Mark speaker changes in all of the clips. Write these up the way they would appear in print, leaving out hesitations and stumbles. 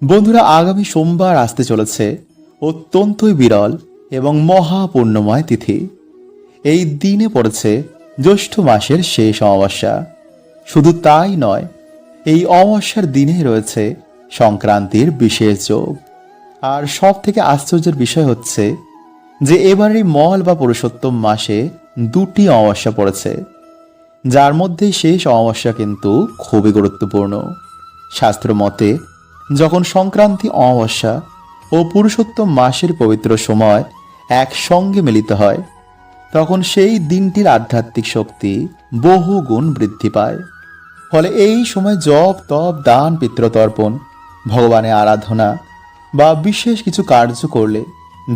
Speaker 1: বন্ধুরা, আগামী সোমবার আসতে চলেছে অত্যন্তই বিরল এবং মহাপূর্ণময় তিথি। এই দিনে পড়েছে জ্যৈষ্ঠ মাসের শেষ অমাবস্যা। শুধু তাই নয়, এই অমাবস্যার দিনে রয়েছে সংক্রান্তির বিশেষ যোগ। আর সব থেকে আশ্চর্যের বিষয় হচ্ছে যে এবারে মল বা পুরুষোত্তম মাসে দুটি অমাবস্যা পড়েছে, যার মধ্যে শেষ অমাবস্যা কিন্তু খুবই গুরুত্বপূর্ণ। শাস্ত্র মতে যখন সংক্রান্তি অমাবস্যা ও পুরুষোত্তম মাসের পবিত্র সময় একসঙ্গে মিলিত হয়, তখন সেই দিনটির আধ্যাত্মিক শক্তি বহু গুণ বৃদ্ধি পায়। ফলে এই সময় জপ, তপ, দান, পিতৃতর্পণ, ভগবানের আরাধনা বা বিশেষ কিছু কার্য করলে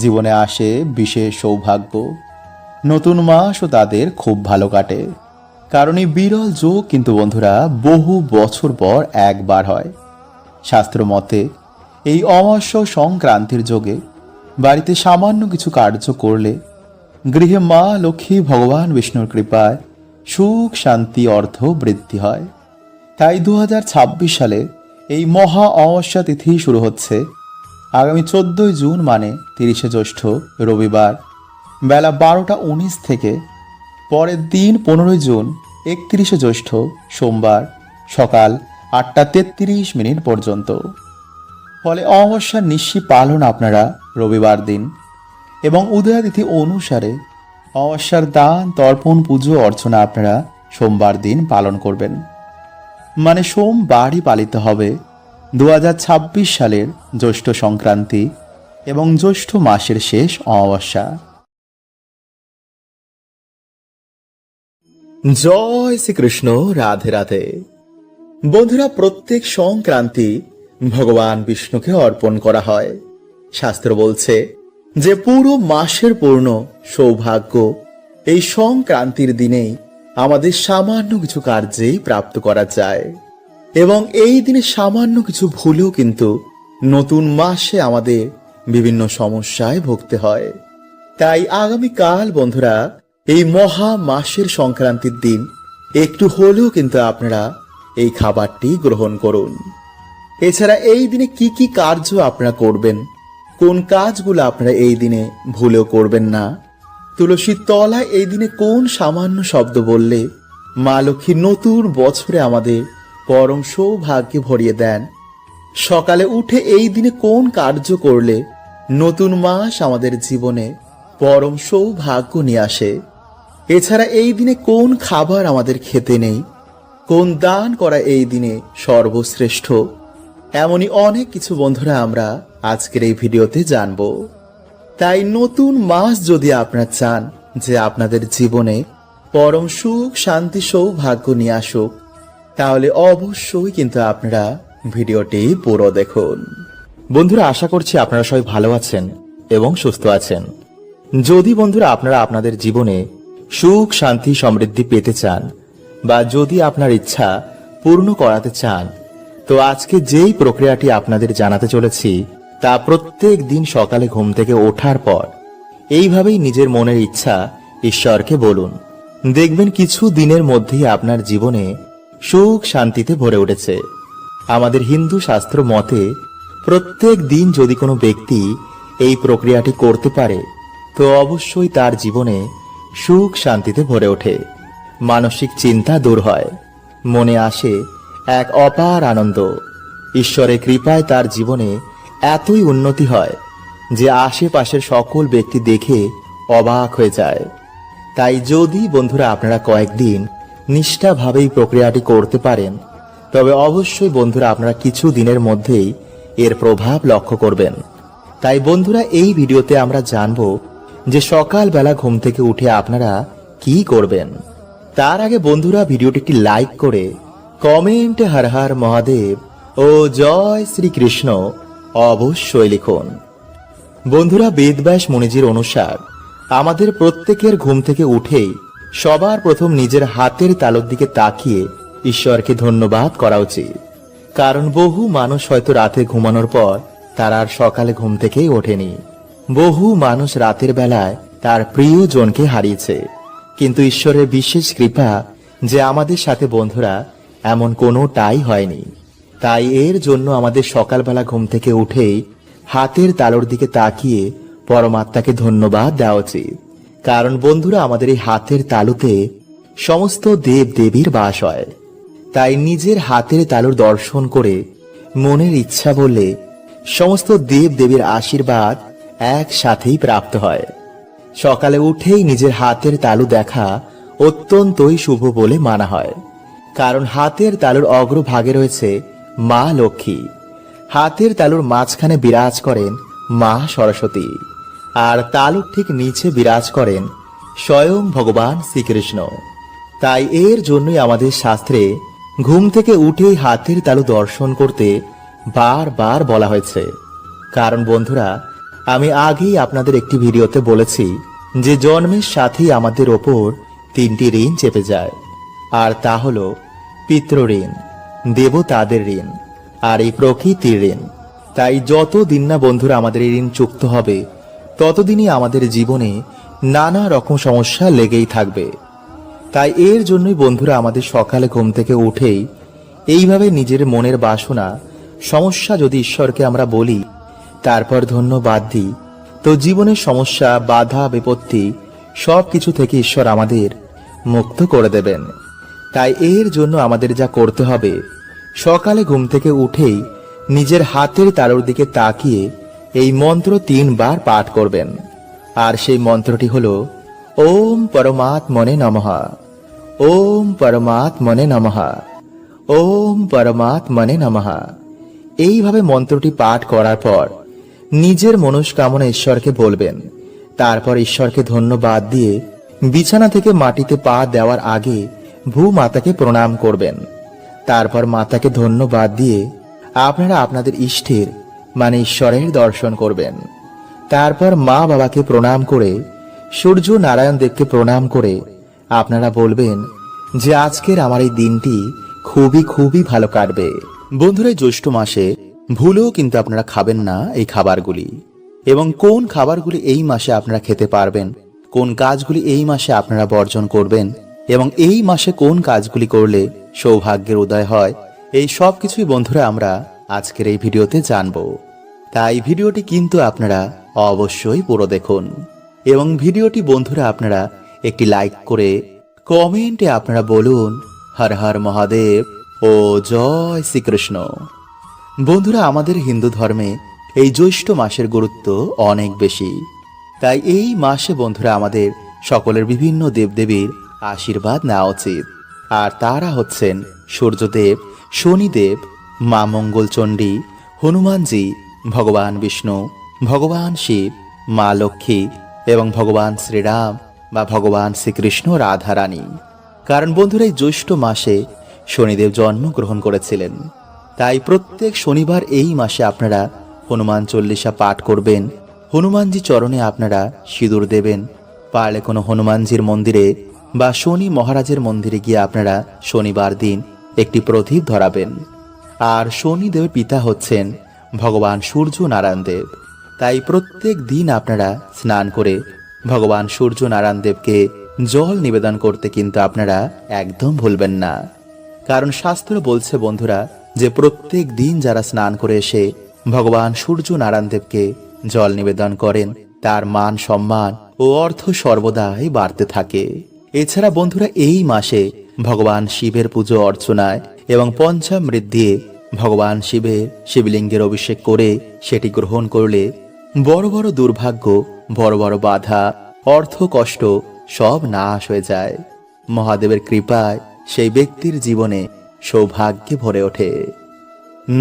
Speaker 1: জীবনে আসে বিশেষ সৌভাগ্য। নতুন মাসও তাদের খুব ভালো কাটে, কারণ এই বিরল যোগ কিন্তু বন্ধুরা বহু বছর পর একবার হয়। শাস্ত্র মতে এই অমাবস্যা সংক্রান্তির যোগে বাড়িতে সামান্য কিছু কার্য করলে গৃহে মা লক্ষ্মী, ভগবান বিষ্ণুর কৃপায় সুখ, শান্তি, অর্থ বৃদ্ধি হয়। তাই 2026 সালে এই মহা অমাবস্যা তিথি শুরু হচ্ছে আগামী 14 জুন মানে 30শে জ্যৈষ্ঠ রবিবার বেলা 12:19 থেকে পরের দিন 15 জুন 31শে জ্যৈষ্ঠ সোমবার সকাল 8:33 পর্যন্ত। ফলে অমাবস্যার নিশি পালন আপনারা রবিবার দিন এবং উদয়াতিথি অনুসারে অমাবস্যার দান, তর্পণ, পুজো, অর্চনা আপনারা সোমবার দিন পালন করবেন। মানে সোমবারই পালিত হবে 2026 সালের জ্যৈষ্ঠ সংক্রান্তি এবং জ্যৈষ্ঠ মাসের শেষ অমাবস্যা। জয় শ্রীকৃষ্ণ, রাধে রাধে। বন্ধুরা, প্রত্যেক সংক্রান্তি ভগবান বিষ্ণুকে অর্পণ করা হয়। শাস্ত্র বলছে যে পুরো মাসের পূর্ণ সৌভাগ্য এই সংক্রান্তির দিনেই আমাদের সামান্য কিছু কার্যেই প্রাপ্ত করা যায়, এবং এই দিনে সামান্য কিছু ভুলেও কিন্তু নতুন মাসে আমাদের বিভিন্ন সমস্যায় ভুগতে হয়। তাই আগামীকাল বন্ধুরা এই মহা মাসের সংক্রান্তির দিন একটু হলেও কিন্তু আপনারা এই খাবারটি গ্রহণ করুন। এছাড়া এই দিনে কি কি কার্য আপনারা করবেন, কোন কাজগুলো আপনারা এই দিনে ভুলেও করবেন না, তুলসীর তলায় এই দিনে কোন সামান্য শব্দ বললে মা লক্ষ্মী নতুন বছরে আমাদের পরম সৌভাগ্যে ভরিয়ে দেন, সকালে উঠে এই দিনে কোন কার্য করলে নতুন মাস আমাদের জীবনে পরম সৌভাগ্য নিয়ে আসে, এছাড়া এই দিনে কোন খাবার আমাদের খেতে নেই, কোন দান করা এই দিনে সর্বশ্রেষ্ঠ, এমনই অনেক কিছু বন্ধুরা আমরা আজকের এই ভিডিওতে জানব। তাই নতুন মাস যদি আপনারা চান যে আপনাদের জীবনে পরম সুখ, শান্তি, সৌভাগ্য নিয়ে আসুক, তাহলে অবশ্যই কিন্তু আপনারা ভিডিওটি পুরো দেখুন। বন্ধুরা, আশা করছি আপনারা সবাই ভালো আছেন এবং সুস্থ আছেন। যদি বন্ধুরা আপনারা আপনাদের জীবনে সুখ, শান্তি, সমৃদ্ধি পেতে চান বা যদি আপনার ইচ্ছা পূর্ণ করাতে চান, তো আজকে যেই প্রক্রিয়াটি আপনাদের জানাতে চলেছি তা প্রত্যেক দিন সকালে ঘুম থেকে ওঠার পর এইভাবেই নিজের মনের ইচ্ছা ঈশ্বরকে বলুন। দেখবেন কিছু দিনের মধ্যেই আপনার জীবনে সুখ, শান্তিতে ভরে উঠেছে। আমাদের হিন্দু শাস্ত্র মতে প্রত্যেক দিন যদি কোনো ব্যক্তি এই প্রক্রিয়াটি করতে পারে, তো অবশ্যই তার জীবনে সুখ, শান্তিতে ভরে ওঠে, মানসিক চিন্তা দূর হয়, মনে আসে এক অপার আনন্দ। ঈশ্বরের কৃপায় তার জীবনে এতই উন্নতি হয় যে আশেপাশের সকল ব্যক্তি দেখে অবাক হয়ে যায়। তাই যদি বন্ধুরা আপনারা কয়েকদিন নিষ্ঠাভাবে এই প্রক্রিয়াটি করতে পারেন, তবে অবশ্যই বন্ধুরা আপনারা কিছু দিনের মধ্যেই এর প্রভাব লক্ষ্য করবেন। তাই বন্ধুরা এই ভিডিওতে আমরা জানব যে সকালবেলা ঘুম থেকে উঠে আপনারা কি করবেন। তার আগে বন্ধুরা ভিডিওটি একটি লাইক করে কমেন্টে হর হর মহাদেব ও জয় শ্রীকৃষ্ণ অবশ্যই লিখুন। বন্ধুরা, বেদব্যাস মুনিজির অনুসার আমাদের প্রত্যেকের ঘুম থেকে উঠেই সবার প্রথম নিজের হাতের তালুর দিকে তাকিয়ে ঈশ্বরকে ধন্যবাদ করা উচিত। কারণ বহু মানুষ হয়তো রাতে ঘুমানোর পর তার আর সকালে ঘুম থেকেই ওঠেনি। বহু মানুষ রাতের বেলায় তার প্রিয়জনকে হারিয়েছে, কিন্তু ঈশ্বরের বিশেষ কৃপা যে আমাদের সাথে বন্ধুরা এমন কোনোটাই হয়নি। তাই এর জন্য আমাদের সকালবেলা ঘুম থেকে উঠেই হাতের তালুর দিকে তাকিয়ে পরমাত্মাকে ধন্যবাদ দেওয়া উচিত। কারণ বন্ধুরা, আমাদের এই হাতের তালুতে সমস্ত দেব দেবীর বাস হয়। তাই নিজের হাতের তালুর দর্শন করে মনের ইচ্ছা বললে সমস্ত দেব দেবীর আশীর্বাদ একসাথেই প্রাপ্ত হয়। সকালে উঠেই নিজের হাতের তালু দেখা অত্যন্তই শুভ বলে মানা হয়। কারণ হাতের তালুর অগ্রভাগে রয়েছে মা লক্ষ্মী, হাতের তালুর মাঝখানে বিরাজ করেন মা সরস্বতী, আর তালুর ঠিক নিচে বিরাজ করেন স্বয়ং ভগবান শ্রীকৃষ্ণ। তাই এর জন্যই আমাদের শাস্ত্রে ঘুম থেকে উঠেই হাতের তালু দর্শন করতে বারবার বলা হয়েছে। কারণ বন্ধুরা, আমি আগেই আপনাদের একটি ভিডিওতে বলেছি যে জন্মের সাথেই আমাদের ওপর তিনটি ঋণ চেপে যায়, আর তা হলো পিতৃঋণ, দেবতাদের ঋণ, আর এই প্রকৃতির ঋণ। তাই যতদিন না বন্ধুরা আমাদের এই ঋণ চুক্ত হবে, ততদিনই আমাদের জীবনে নানা রকম সমস্যা লেগেই থাকবে। তাই এর জন্যই বন্ধুরা আমাদের সকালে ঘুম থেকে উঠেই এইভাবে নিজের মনের বাসনা সমস্যা যদি ঈশ্বরকে আমরা বলি, তারপর ধন্যবাদ দিই, তো জীবনের সমস্যা বাধা বিপত্তি সবকিছু থেকে ঈশ্বর আমাদের মুক্ত করে দেবেন। তাই এর জন্য আমাদের যা করতে হবে, সকালে ঘুম থেকে উঠেই নিজের হাতের তালুর দিকে তাকিয়ে এই মন্ত্র 3 বার পাঠ করবেন। আর সেই মন্ত্রটি হলো ওম পরমাত্মনে নমঃ, ওম পরমাত্মনে নমঃ, ওম পরমাত্মনে নমঃ। এইভাবে মন্ত্রটি পাঠ করার পর নিজের মনস্কামনা ঈশ্বরকে বলবেন। তারপর ঈশ্বরকে ধন্যবাদ দিয়ে বিছানা থেকে মাটিতে পা দেওয়ার আগে ভূমাতাকে প্রণাম করবেন। তারপর মাতাকে ধন্যবাদ দিয়ে আপনারা আপনাদের ইষ্টের মানে ঈশ্বরের দর্শন করবেন। তারপর মা বাবাকে প্রণাম করে সূর্য নারায়ণ দেবকে প্রণাম করে আপনারা বলবেন যে আজকের আমার এই দিনটি খুবই খুবই ভালো কাটবে। বন্ধুরা, জ্যৈষ্ঠ মাসে ভুলেও কিন্তু আপনারা খাবেন না এই খাবারগুলি। এবং কোন খাবারগুলি এই মাসে আপনারা খেতে পারবেন, কোন কাজগুলি এই মাসে আপনারা বর্জন করবেন, এবং এই মাসে কোন কাজগুলি করলে সৌভাগ্যের উদয় হয়, এই সব কিছুই বন্ধুরা আমরা আজকের এই ভিডিওতে জানবো। তাই ভিডিওটি কিন্তু আপনারা অবশ্যই পুরো দেখুন। এবং ভিডিওটি বন্ধুরা আপনারা একটি লাইক করে কমেন্টে আপনারা বলুন হর হর মহাদেব ও জয় শ্রীকৃষ্ণ। বন্ধুরা, আমাদের হিন্দু ধর্মে এই জ্যৈষ্ঠ মাসের গুরুত্ব অনেক বেশি। তাই এই মাসে বন্ধুরা আমাদের সকলের বিভিন্ন দেবদেবীর আশীর্বাদ নেওয়া উচিত। আর তারা হচ্ছেন সূর্যদেব, শনিদেব, মা মঙ্গলচণ্ডী, হনুমানজি, ভগবান বিষ্ণু, ভগবান শিব, মা লক্ষ্মী এবং ভগবান শ্রীরাম বা ভগবান শ্রীকৃষ্ণ, রাধারানী। কারণ বন্ধুরা, এই জ্যৈষ্ঠ মাসে শনিদেব জন্মগ্রহণ করেছিলেন। তাই প্রত্যেক শনিবার এই মাসে আপনারা হনুমান চল্লিশা পাঠ করবেন। হনুমানজি চরণে আপনারা সিঁদুর দেবেন। পারলে কোনো হনুমানজির মন্দিরে বা শনি মহারাজের মন্দিরে গিয়ে আপনারা শনিবার দিন একটি প্রদীপ ধরাবেন। আর শনিদেবের পিতা হচ্ছেন ভগবান সূর্য নারায়ণ দেব। তাই প্রত্যেক দিন আপনারা স্নান করে ভগবান সূর্য নারায়ণ দেবকে জল নিবেদন করতে কিন্তু আপনারা একদম ভুলবেন না। কারণ শাস্ত্র বলছে বন্ধুরা যে প্রত্যেক দিন যারা স্নান করে এসে ভগবান সূর্য নারায়ণ দেবকে জল নিবেদন করেন, তার মান সম্মান ও অর্থ সর্বদাই বাড়তে থাকে। এছাড়া বন্ধুরা, এই মাসে ভগবান শিবের পুজো অর্চনায় এবং পঞ্চামৃত দিয়ে ভগবান শিবের শিবলিঙ্গের অভিষেক করে সেটি গ্রহণ করলে বড় বড় দুর্ভাগ্য, বড় বড় বাধা, অর্থ কষ্ট সব নাশ হয়ে যায়। মহাদেবের কৃপায় সেই ব্যক্তির জীবনে সৌভাগ্যে ভরে ওঠে।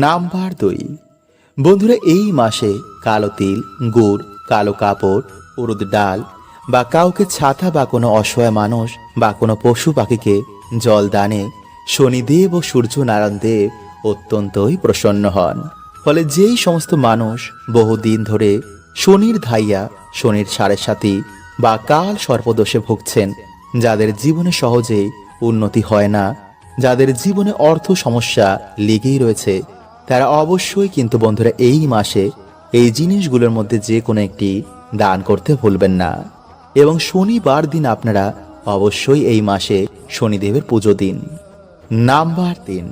Speaker 1: নাম্বার 2, বন্ধুরা, এই মাসে কালো তিল, গুড়, কালো কাপড়, উড়দ ডাল বা কাউকে ছাতা বা কোনো অসহায় মানুষ বা কোনো পশু পাখিকে জল দানে শনিদেব ও সূর্য নারায়ণ দেব অত্যন্তই প্রসন্ন হন। ফলে যেই সমস্ত মানুষ বহুদিন ধরে শনির ধাইয়া, শনির সাড়ে সাথী বা কাল সর্পদোষে ভুগছেন, যাদের জীবনে সহজেই উন্নতি হয় না, যাদের জীবনে অর্থ সমস্যা লেগেই রয়েছে, তারা অবশ্যই কিন্তু বন্ধুরা এই মাসে এই জিনিসগুলোর মধ্যে যে কোনো একটি দান করতে ভুলবেন না। এবং শনিবার দিন আপনারা অবশ্যই এই মাসে শনিদেবের পুজো দিন। নাম্বার 3,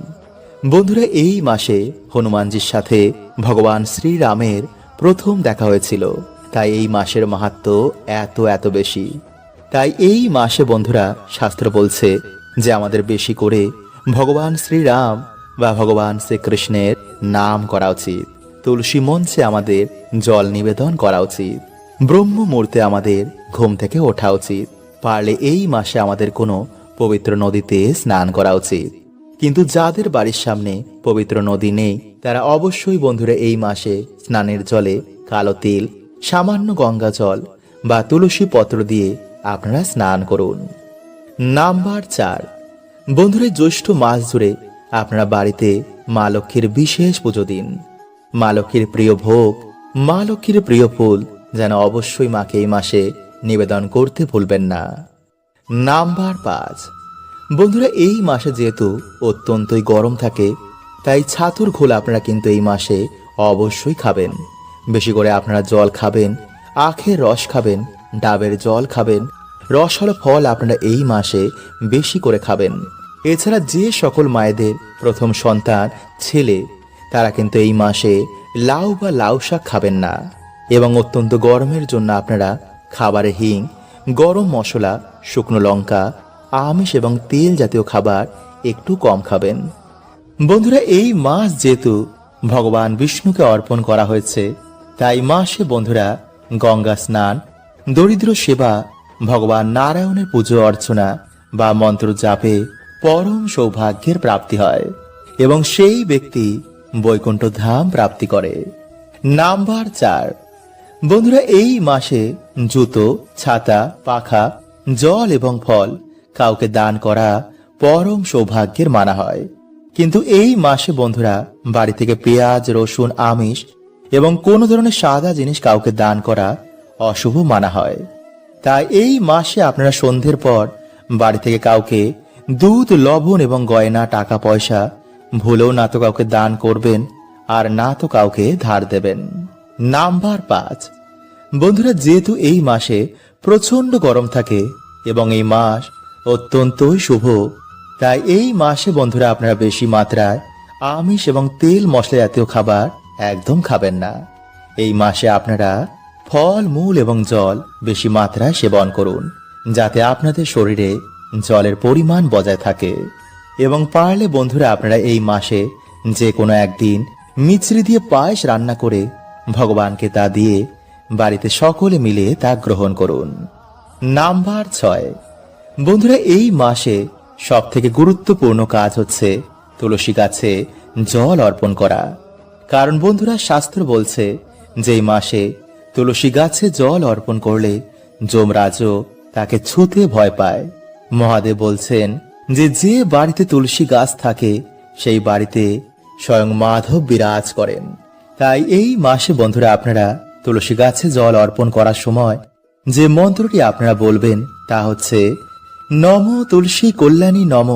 Speaker 1: বন্ধুরা, এই মাসে হনুমানজির সাথে ভগবান শ্রীরামের প্রথম দেখা হয়েছিল, তাই এই মাসের মাহাত্ম্য এত এত বেশি। তাই এই মাসে বন্ধুরা শাস্ত্র বলছে যে আমাদের বেশি করে ভগবান শ্রীরাম বা ভগবান শ্রীকৃষ্ণের নাম করা উচিত। তুলসী মঞ্চে আমাদের জল নিবেদন করা উচিত। ব্রহ্ম মুহূর্তে আমাদের ঘুম থেকে ওঠা উচিত। পারলে এই মাসে আমাদের কোনো পবিত্র নদীতে স্নান করা উচিত। কিন্তু যাদের বাড়ির সামনে পবিত্র নদী নেই তারা অবশ্যই বন্ধুরা এই মাসে স্নানের জলে কালো তিল, সামান্য গঙ্গা জল বা তুলসী পত্র দিয়ে আপনারা স্নান করুন। নাম্বার 4, বন্ধুরা জ্যৈষ্ঠ মাস জুড়ে আপনারা বাড়িতে মা লক্ষ্মীর বিশেষ পুজো দিন। মা লক্ষ্মীর প্রিয় ভোগ, মা লক্ষ্মীর প্রিয় ফুল যেন অবশ্যই মাকে এই মাসে নিবেদন করতে ভুলবেন না। নাম্বার 5, বন্ধুরা এই মাসে যেহেতু অত্যন্তই গরম থাকে তাই ছাতুর ঘোল আপনারা কিন্তু এই মাসে অবশ্যই খাবেন। বেশি করে আপনারা জল খাবেন, আখের রস খাবেন, ডাবের জল খাবেন, রসালো ফল আপনারা এই মাসে বেশি করে খাবেন। এছাড়া যে সকল মায়েদের প্রথম সন্তান ছেলে তারা কিন্তু এই মাসে লাউ বা লাউ শাক খাবেন না। এবং অত্যন্ত গরমের জন্য আপনারা খাবারে হিং, গরম মশলা, শুকনো লঙ্কা, আমিষ এবং তেল জাতীয় খাবার একটু কম খাবেন। বন্ধুরা এই মাস যেহেতু ভগবান বিষ্ণুকে অর্পণ করা হয়েছে তাই মাসে বন্ধুরা গঙ্গা স্নান, দরিদ্র সেবা, ভগবান নারায়ণের পুজো অর্চনা বা মন্ত্র জাপে পরম সৌভাগ্যের প্রাপ্তি হয় এবং সেই ব্যক্তি বৈকুণ্ঠ ধাম প্রাপ্তি করে। নাম্বার 4, বন্ধুরা এই মাসে জুতো, ছাতা, পাখা, জল এবং ফল কাউকে দান করা পরম সৌভাগ্যের মানা হয়। কিন্তু এই মাসে বন্ধুরা বাড়ি থেকে পেঁয়াজ, রসুন, আমিষ এবং কোনো ধরনের সাদা জিনিস কাউকে দান করা অশুভ মানা হয়। তাই এই মাসে আপনারা সন্ধ্যের পর বাড়ি থেকে কাউকে দুধ, লবণ এবং গয়না, টাকা পয়সা ভুলেও না তো কাউকে দান করবেন আর না তো কাউকে ধার দেবেন। নাম্বার 5, বন্ধুরা যেহেতু এই মাসে প্রচন্ড গরম থাকে এবং এই মাস অত্যন্তই শুভ তাই এই মাসে বন্ধুরা আপনারা বেশি মাত্রায় আমিষ এবং তেল মশলা জাতীয় খাবার একদম খাবেন না। এই মাসে আপনারা ফল, মূল এবং জল বেশি মাত্রায় সেবন করুন যাতে আপনাদের শরীরে জলের পরিমাণ বজায় থাকে। এবং পারলে বন্ধুরা আপনারা এই মাসে যে কোনো একদিন মিছরি দিয়ে পায়েস রান্না করে ভগবানকে তা দিয়ে বাড়িতে সকলে মিলে তা গ্রহণ করুন। নাম্বার 6, বন্ধুরা এই মাসে সব থেকে গুরুত্বপূর্ণ কাজ হচ্ছে তুলসী গাছে জল অর্পণ করা। কারণ বন্ধুরা শাস্ত্র বলছে যে এই মাসে তুলসী গাছে জল অর্পণ করলে যমরাজও তাকে ছুঁতে ভয় পায়। মহাদেব বলছেন যে যে বাড়িতে তুলসী গাছ থাকে সেই বাড়িতে স্বয়ং মাধব বিরাজ করেন। তাই এই মাসে বন্ধুরা আপনারা তুলসী গাছে জল অর্পণ করার সময় যে মন্ত্রটি আপনারা বলবেন তা হচ্ছে নম তুলসী কল্যাণী নম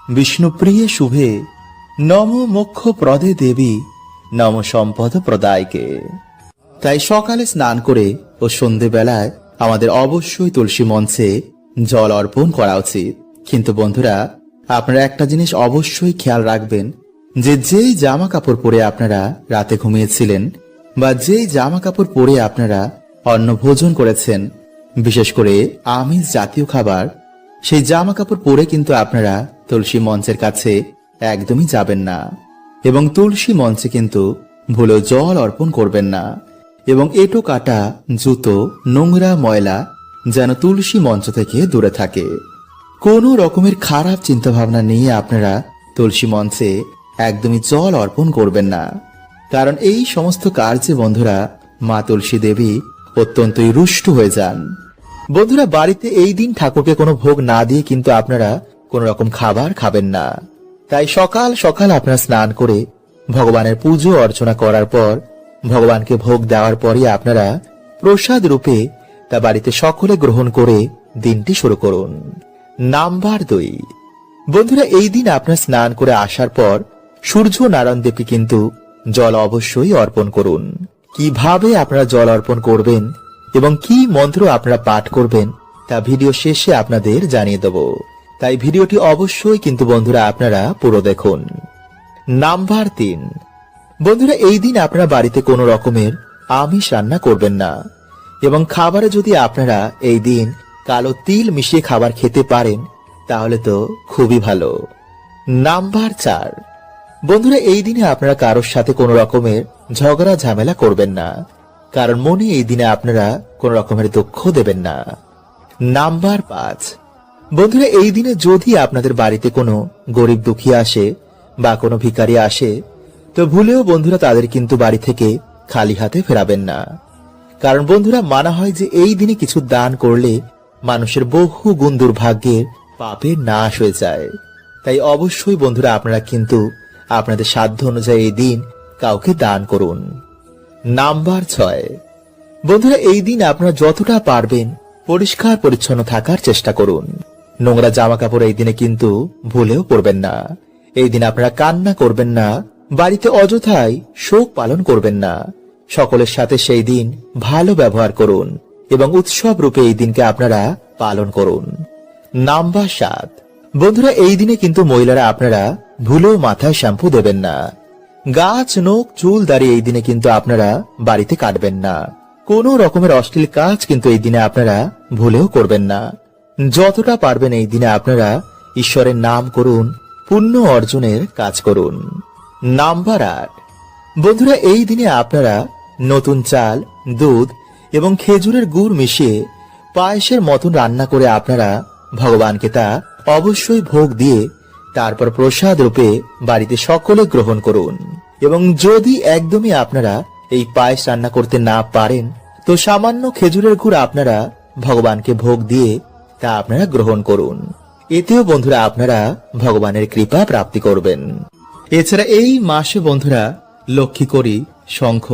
Speaker 1: বিষ্ণুপ্রিয়ে শুভে নম মোক্ষ প্রদে দেবী নম সম্পদ প্রদায়কে। তাই সকালে স্নান করে ও সন্ধেবেলায় আমাদের অবশ্যই তুলসী মঞ্চে জল অর্পণ করা উচিত। কিন্তু বন্ধুরা আপনারা একটা জিনিস অবশ্যই খেয়াল রাখবেন যে যেই জামা কাপড় পরে আপনারা রাতে ঘুমিয়েছিলেন বা যেই জামা কাপড় পরে আপনারা অন্ন ভোজন করেছেন, বিশেষ করে আমিষ জাতীয় খাবার, সেই জামা কাপড় পরে কিন্তু আপনারা তুলসী মঞ্চের কাছে একদমই যাবেন না এবং তুলসী মঞ্চে কিন্তু ভুলেও জল অর্পণ করবেন না। এবং এঁটো কাটা, জুতো, নোংরা, ময়লা যেন তুলসী মঞ্চ থেকে দূরে থাকে। কোনো রকমের খারাপ চিন্তা ভাবনা নিয়ে আপনারা তুলসী মঞ্চে একদমই জল অর্পণ করবেন না। কারণ এই সমস্ত কার্যে বন্ধুরা মা তুলসী দেবী অত্যন্তই রুষ্ট হয়ে যান। বন্ধুরা বাড়িতে এই দিন ঠাকুরকে কোনো ভোগ না দিয়ে কিন্তু আপনারা কোন রকম খাবার খাবেন না। তাই সকাল সকাল আপনারা স্নান করে ভগবানের পুজো অর্চনা করার পর ভগবানকে ভোগ দেওয়ার পরই আপনারা প্রসাদ রূপে তা বাড়িতে সকলে গ্রহণ করে দিনটি শুরু করুন। নাম্বার 2, বন্ধুরা এই দিন আপনারা স্নান করে আসার পর সূর্য নারায়ণ দেবকে কিন্তু জল অবশ্যই অর্পণ করুন। কিভাবে আপনারা জল অর্পণ করবেন এবং কি মন্ত্র আপনারা পাঠ করবেন তা ভিডিও শেষে আপনাদের জানিয়ে দেব। তাই ভিডিওটি অবশ্যই কিন্তু বন্ধুরা আপনারা পুরো দেখুন। নাম্বার 3, বন্ধুরা এই দিন আপনারা বাড়িতে কোনো রকমের আমিষ রান্না করবেন না এবং খাবারে যদি আপনারা এই দিন কালো তিল মিশিয়ে খাবার খেতে পারেন তাহলে তো খুবই ভালো। নাম্বার 4, বন্ধুরা এই দিনে আপনারা কারোর সাথে কোনো রকমের ঝগড়া ঝামেলা করবেন না, কারণ মনে এই দিনে আপনারা কোনো রকমের দুঃখ দেবেন না। নাম্বার 5, বন্ধুরা এই দিনে যদি আপনাদের বাড়িতে কোনো গরিব দুঃখী আসে বা কোনো ভিখারি আসে তো ভুলেও বন্ধুরা তাদের কিন্তু বাড়ি থেকে খালি হাতে ফেরাবেন না, কারণ বন্ধুরা মানা হয় যে এই দিনে কিছু দান করলে মানুষের বহু গুণ দুর্ভাগ্যের পাপের নাশ হয়ে যায়। তাই অবশ্যই বন্ধুরা আপনারা কিন্তু আপনাদের সাধ্য অনুযায়ী এই দিন কাউকে দান করুন। নাম্বার 6, বন্ধুরা এই দিন আপনারা যতটা পারবেন পরিষ্কার পরিচ্ছন্ন থাকার চেষ্টা করুন। নোংরা জামা কাপড় এই দিনে কিন্তু ভুলেও পরবেন না। এই দিন আপনারা কান্না করবেন না, বাড়িতে অযথাই শোক পালন করবেন না। সকলের সাথে সেই দিন ভালো ব্যবহার করুন এবং উৎসব রূপে এই দিনকে আপনারা পালন করুন। নাম্বার 7, বন্ধুরা এই দিনে কিন্তু মহিলারা আপনারা ভুলেও মাথায় শ্যাম্পু দেবেন না। গাছ নখ চুল দাড়ি এই দিনে কিন্তু আপনারা বাড়িতে কাটবেন না। কোন রকমের অশ্লীল কাজ কিন্তু এই দিনে আপনারা ভুলেও করবেন না। যতটা পারবেন এই দিনে আপনারা ঈশ্বরের নাম করুন, পুণ্য অর্জনের কাজ করুন। নাম্বার 8, বন্ধুরা এই দিনে আপনারা নতুন চাল, দুধ এবং খেজুরের গুড় মিশিয়ে পায়েসের মতন রান্না করে আপনারা ভগবানকে তা অবশ্যই ভোগ দিয়ে তারপর প্রসাদ রূপে বাড়িতে সকলে গ্রহণ করুন। এবং যদি একদমই আপনারা এই পায়েস রান্না করতে না পারেন তো সামান্য খেজুরের গুড় আপনারা ভগবানকে ভোগ দিয়ে তা আপনারা গ্রহণ করুন। এতেও বন্ধুরা আপনারা ভগবানের কৃপা প্রাপ্তি করবেন। এছাড়া এই মাসে বন্ধুরা লক্ষ্মী করি, শঙ্খ,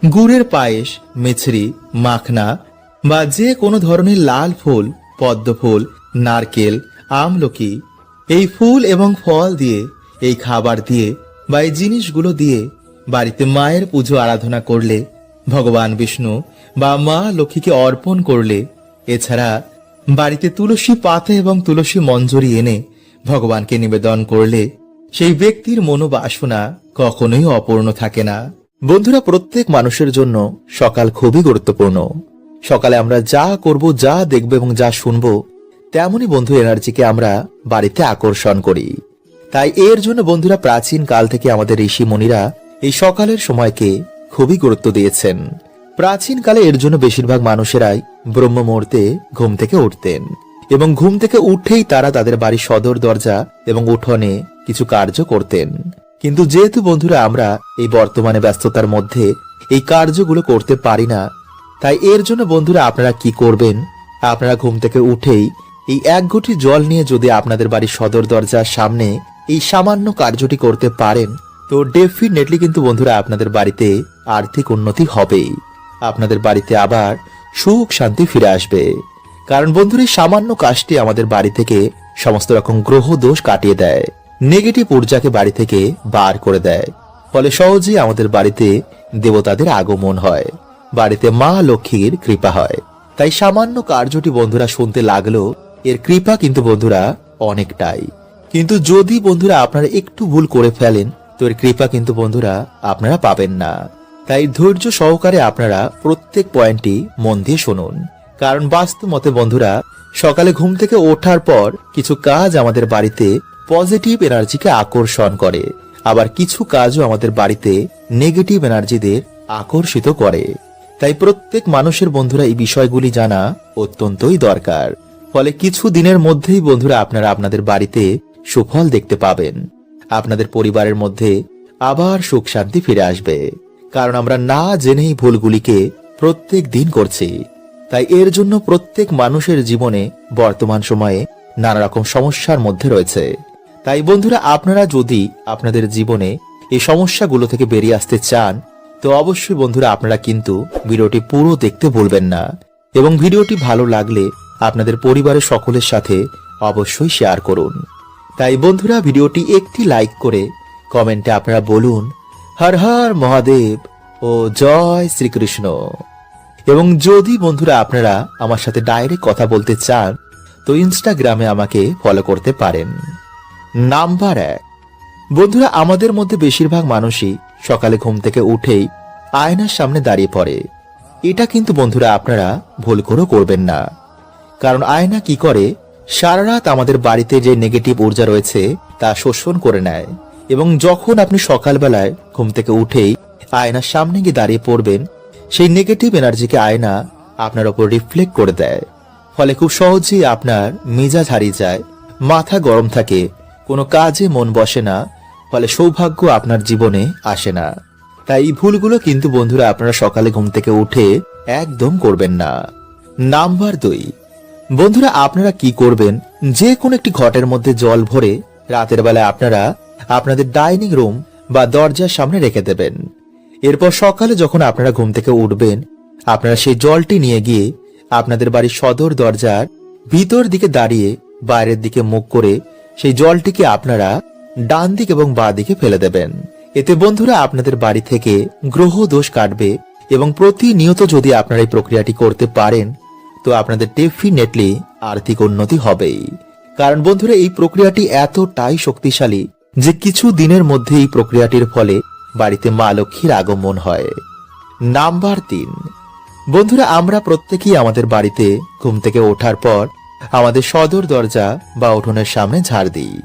Speaker 1: গুড়ের পায়েস, মিছরি, মাখনা বা যে কোনো ধরনের লাল ফুল, পদ্ম ফুল, নারকেল, আমলকি এই ফুল এবং ফল দিয়ে, এই খাবার দিয়ে বা এই জিনিসগুলো দিয়ে বাড়িতে মায়ের পুজো আরাধনা করলে, ভগবান বিষ্ণু বা মা লক্ষ্মীকে অর্পণ করলে, এছাড়া বাড়িতে তুলসী পাতা এবং তুলসী মঞ্জরি এনে ভগবানকে নিবেদন করলে সেই ব্যক্তির মনোবাসনা কখনোই অপূর্ণ থাকে না। বন্ধুরা প্রত্যেক মানুষের জন্য সকাল খুবই গুরুত্বপূর্ণ। সকালে আমরা যা করব, যা দেখব এবং যা শুনব তেমনই বন্ধু এনার্জিকে আমরা বাড়িতে আকর্ষণ করি। তাই এর জন্য বন্ধুরা প্রাচীন কাল থেকে আমাদের ঋষি মুনিরা এই সকালের সময়কে খুবই গুরুত্ব দিয়েছেন। প্রাচীন কালে এর জন্য বেশিরভাগ মানুষেরাই ব্রহ্ম মুহূর্তে ঘুম থেকে উঠতেন এবং ঘুম থেকে উঠেই তারা তাদের বাড়ির সদর দরজা এবং উঠোনে কিছু কার্য করতেন। কিন্তু যেহেতু বন্ধুরা আমরা এই বর্তমানে ব্যস্ততার মধ্যে এই কার্যগুলো করতে পারি না, তাই এর জন্য বন্ধুরা আপনারা কি করবেন, আপনারা ঘুম থেকে উঠেই এই 1 ঘটি জল নিয়ে যদি আপনাদের বাড়ির সদর দরজার সামনে এই সামান্য কার্যটি করতে পারেন তো ডেফিনেটলি কিন্তু বন্ধুরা আপনাদের বাড়িতে আর্থিক উন্নতি হবেই। আপনাদের বাড়িতে আবার সুখ শান্তি ফিরে আসবে। কারণ বন্ধুরা এই সামান্য কাজটি আমাদের বাড়ি থেকে সমস্ত রকম গ্রহ দোষ কাটিয়ে দেয়, নেগেটিভ ঊর্জাকে বাড়ি থেকে বার করে দেয়। ফলে সহজেই আমাদের বাড়িতে দেবতাদের আগমন হয়, বাড়িতে মা লক্ষ্মীর কৃপা হয়। তাই সামান্য কার্যটি বন্ধুরা শুনতে লাগলো, এর কৃপা কিন্তু বন্ধুরা অনেকটাই। কিন্তু যদি বন্ধুরা আপনারা একটু ভুল করে ফেলেন তো এর কৃপা কিন্তু বন্ধুরা আপনারা পাবেন না। তাই ধৈর্য সহকারে আপনারা প্রত্যেক পয়েন্টটি মন দিয়ে শুনুন। কারণ বাস্তব মতে বন্ধুরা সকালে ঘুম থেকে ওঠার পর কিছু কাজ আমাদের বাড়িতে পজিটিভ এনার্জিকে আকর্ষণ করে, আবার কিছু কাজও আমাদের বাড়িতে নেগেটিভ এনার্জিদের আকর্ষিত করে। তাই প্রত্যেক মানুষের বন্ধুরা এই বিষয়গুলি জানা অত্যন্তই দরকার। ফলে কিছু দিনের মধ্যেই বন্ধুরা আপনারা আপনাদের বাড়িতে সুফল দেখতে পাবেন। আপনাদের পরিবারের মধ্যে আবার সুখ শান্তি ফিরে আসবে। কারণ আমরা না জেনেই ভুলগুলিকে প্রত্যেক দিন করছি। তাই এর জন্য প্রত্যেক মানুষের জীবনে বর্তমান সময়ে নানা রকম সমস্যার মধ্যে রয়েছে। তাই বন্ধুরা আপনারা যদি আপনাদের জীবনে এই সমস্যাগুলো থেকে বেরিয়ে আসতে চান তো অবশ্যই বন্ধুরা আপনারা কিন্তু ভিডিওটি পুরো দেখতে ভুলবেন না এবং ভিডিওটি ভালো লাগলে আপনাদের পরিবারের সকলের সাথে অবশ্যই শেয়ার করুন। তাই বন্ধুরা ভিডিওটি একটি লাইক করে কমেন্টে আপনারা বলুন হর হর মহাদেব ও জয় শ্রীকৃষ্ণ। এবং যদি বন্ধুরা আপনারা আমার সাথে ডাইরেক্ট কথা বলতে চান তো ইনস্টাগ্রামে আমাকে ফলো করতে পারেন। নাম্বার 1, বন্ধুরা, আমাদের মধ্যে বেশিরভাগ মানুষই সকালে ঘুম থেকে উঠেই আয়নার সামনে দাঁড়িয়ে পড়ে। এটা কিন্তু বন্ধুরা আপনারা ভুল করেও করবেন না। কারণ আয়না কি করে, সারা রাত আমাদের বাড়িতে যে নেগেটিভ ঊর্জা রয়েছে তা শোষণ করে নেয়, এবং যখন আপনি সকালবেলায় ঘুম থেকে উঠেই আয়নার সামনে গিয়ে দাঁড়িয়ে পড়বেন, সেই নেগেটিভ এনার্জিকে আয়না আপনার উপর রিফ্লেক্ট করে দেয়। ফলে খুব সহজেই আপনার মেজাজ হারিয়ে যায়, মাথা গরম থাকে, কোনো কাজে মন বসে না, ফলে সৌভাগ্য আপনার জীবনে আসে না। তাই এই ভুলগুলো কিন্তু বন্ধুরা আপনারা সকালে ঘুম থেকে উঠে একদম করবেন না। নাম্বার 2, বন্ধুরা আপনারা কি করবেন, যে কোনো একটি ঘটের মধ্যে জল ভরে রাতের বেলায় আপনারা আপনাদের ডাইনিং রুম বা দরজার সামনে রেখে দেবেন। এরপর সকালে যখন আপনারা ঘুম থেকে উঠবেন, আপনারা সেই জলটি নিয়ে গিয়ে আপনাদের বাড়ির সদর দরজার ভিতর দিকে দাঁড়িয়ে বাইরের দিকে মুখ করে সেই জলটিকে আপনারা ডান দিক এবং বাঁ দিকে ফেলে দেবেন। এতে বন্ধুরা আপনাদের বাড়ি থেকে গ্রহ দোষ কাটবে, এবং প্রতিনিয়ত যদি আপনারা এই প্রক্রিয়াটি করতে পারেন তো আপনাদের ডেফিনেটলি আর্থিক উন্নতি হবেই। কারণ বন্ধুরা এই প্রক্রিয়াটি এতটাই শক্তিশালী যে কিছু দিনের মধ্যে এই প্রক্রিয়াটির ফলে বাড়িতে মা লক্ষ্মীর আগমন হয়। নাম্বার 3, বন্ধুরা আমরা প্রত্যেকেই আমাদের বাড়িতে ঘুম থেকে ওঠার পর আমাদের সদর দরজা বা উঠোনের সামনে ঝাড় দিই।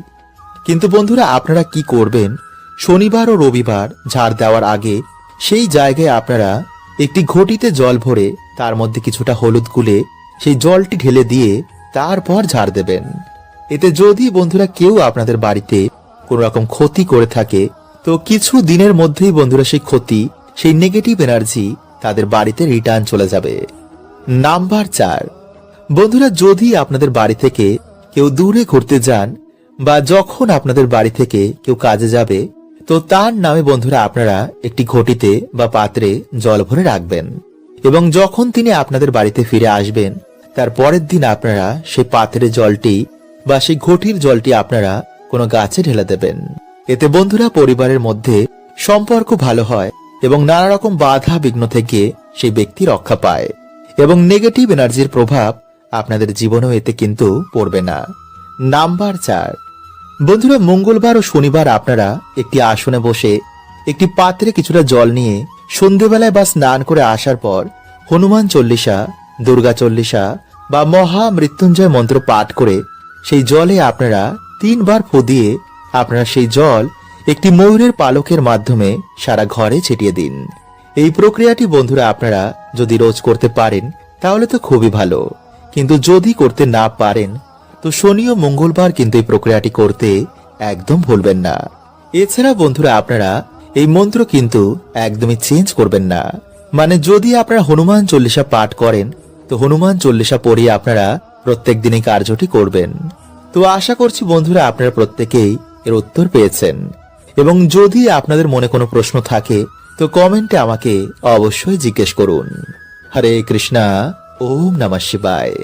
Speaker 1: কিন্তু বন্ধুরা আপনারা কি করবেন, শনিবার ও রবিবার ঝাড় দেওয়ার আগে সেই জায়গায় আপনারা একটি ঘটিতে জল ভরে তার মধ্যে কিছুটা হলুদ গুলে সেই জলটি ঢেলে দিয়ে তারপর ঝাড় দেবেন। এতে যদি বন্ধুরা কেউ আপনাদের বাড়িতে কোন রকম ক্ষতি করে থাকে তো কিছু দিনের মধ্যেই বন্ধুরা সেই ক্ষতি, সেই নেগেটিভ এনার্জি তাদের বাড়িতে রিটার্ন চলে যাবে। নাম্বার 4, বন্ধুরা যদি আপনাদের বাড়ি থেকে কেউ দূরে ঘুরতে যান বা যখন আপনাদের বাড়ি থেকে কেউ কাজে যাবে তো তার নামে বন্ধুরা আপনারা একটি ঘটিতে বা পাত্রে জল ভরে রাখবেন, এবং যখন তিনি আপনাদের বাড়িতে ফিরে আসবেন তার পরের দিন আপনারা সেই পাত্রের জলটি বা সেই ঘটির জলটি আপনারা কোনো গাছে ঢেলে দেবেন। এতে বন্ধুরা পরিবারের মধ্যে সম্পর্ক ভালো হয় এবং নানা রকম বাধা বিঘ্ন থেকে সেই ব্যক্তি রক্ষা পায়, এবং নেগেটিভ এনার্জির প্রভাব আপনাদের জীবনেও এতে কিন্তু পড়বে না। নাম্বার 4, বন্ধুরা মঙ্গলবার ও শনিবার আপনারা একটি আসনে বসে একটি পাত্রে কিছুটা জল নিয়ে সন্ধেবেলায় বা স্নান করে আসার পর হনুমান চল্লিশা, দুর্গা চল্লিশা বা মহা মৃত্যুঞ্জয় মন্ত্র পাঠ করে সেই জলে আপনারা 3 বার ফু দিয়ে আপনারা সেই জল একটি ময়ূরের পালকের মাধ্যমে সারা ঘরে ছিটিয়ে দিন। এই প্রক্রিয়াটি বন্ধুরা আপনারা যদি রোজ করতে পারেন তাহলে তো খুবই ভালো, কিন্তু যদি করতে না পারেন তো শনি ও মঙ্গলবার কিন্তু এই প্রক্রিয়াটি করতে একদম ভুলবেন না। এছাড়া বন্ধুরা আপনারা এই মন্ত্র কিন্তু একদমই চেঞ্জ করবেন না। মানে যদি আপনারা হনুমান চল্লিশা পাঠ করেন তো হনুমান চল্লিশা পড়িয়ে আপনারা প্রত্যেক দিনই কার্যটি করবেন। তো আশা করছি বন্ধুরা আপনারা প্রত্যেকেই এর উত্তর পেয়েছেন, এবং যদি আপনাদের মনে কোনো প্রশ্ন থাকে তো কমেন্টে আমাকে অবশ্যই জিজ্ঞেস করুন। হরে কৃষ্ণা, ওম নমঃ শিবায়।